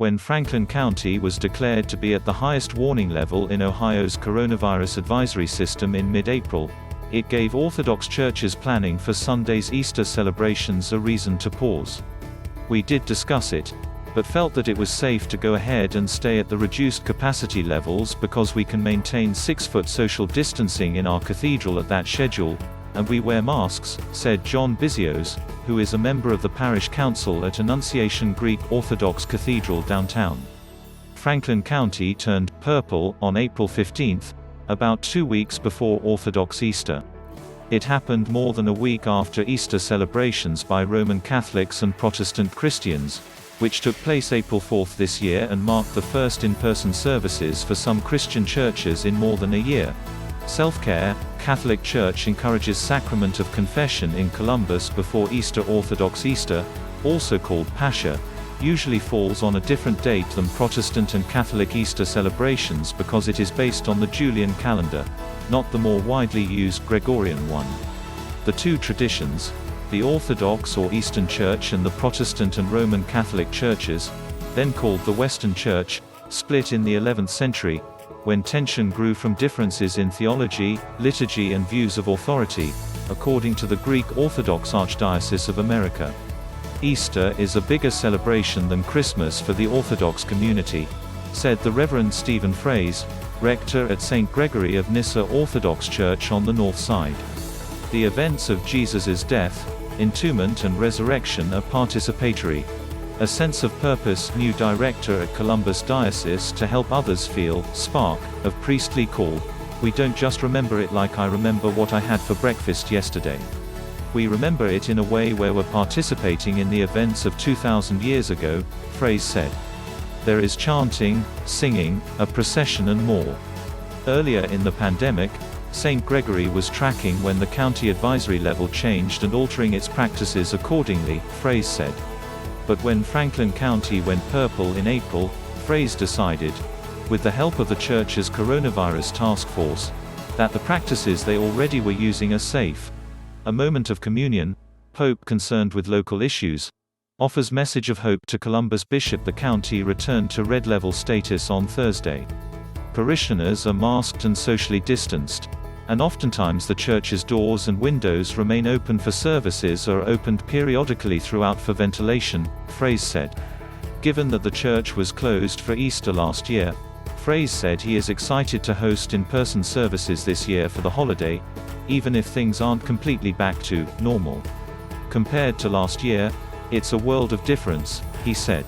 When Franklin County was declared to be at the highest warning level in Ohio's coronavirus advisory system in mid-April, it gave Orthodox churches planning for Sunday's Easter celebrations a reason to pause. We did discuss it, but felt that it was safe to go ahead and stay at the reduced capacity levels because we can maintain 6-foot social distancing in our cathedral at that schedule, and we wear masks, said John Bizios, who is a member of the parish council at Annunciation Greek Orthodox Cathedral downtown. Franklin County turned purple on April 15, about 2 weeks before Orthodox Easter. It happened more than a week after Easter celebrations by Roman Catholics and Protestant Christians, which took place April 4 this year and marked the first in-person services for some Christian churches in more than a year. Self-care, Catholic Church encourages sacrament of confession in Columbus before EasterOrthodox Easter, also called Pascha, usually falls on a different date than Protestant and Catholic Easter celebrations because it is based on the Julian calendar, not the more widely used Gregorian one. The two traditions, the Orthodox or Eastern Church and the Protestant and Roman Catholic churches, then called the Western Church, split in the 11th century, when tension grew from differences in theology, liturgy and views of authority, according to the Greek Orthodox Archdiocese of America. Easter is a bigger celebration than Christmas for the Orthodox community, said the Reverend Stephen Frase, rector at St. Gregory of Nyssa Orthodox Church on the north side. The events of Jesus' death, entombment and resurrection are participatory. A sense of purpose, new director at Columbus Diocese to help others feel, spark, of priestly call. We don't just remember it like I remember what I had for breakfast yesterday. We remember it in a way where we're participating in the events of 2,000 years ago, Frase said. There is chanting, singing, a procession and more. Earlier in the pandemic, St. Gregory was tracking when the county advisory level changed and altering its practices accordingly, Frase said. But when Franklin County went purple in April, Frase decided, with the help of the church's coronavirus task force, that the practices they already were using are safe. A moment of communion, Pope concerned with local issues, offers message of hope to Columbus Bishop. The county returned to red level status on Thursday. Parishioners are masked and socially distanced, and oftentimes the church's doors and windows remain open for services or are opened periodically throughout for ventilation, Frase said. Given that the church was closed for Easter last year, Frase said he is excited to host in-person services this year for the holiday, even if things aren't completely back to normal. Compared to last year, it's a world of difference, he said.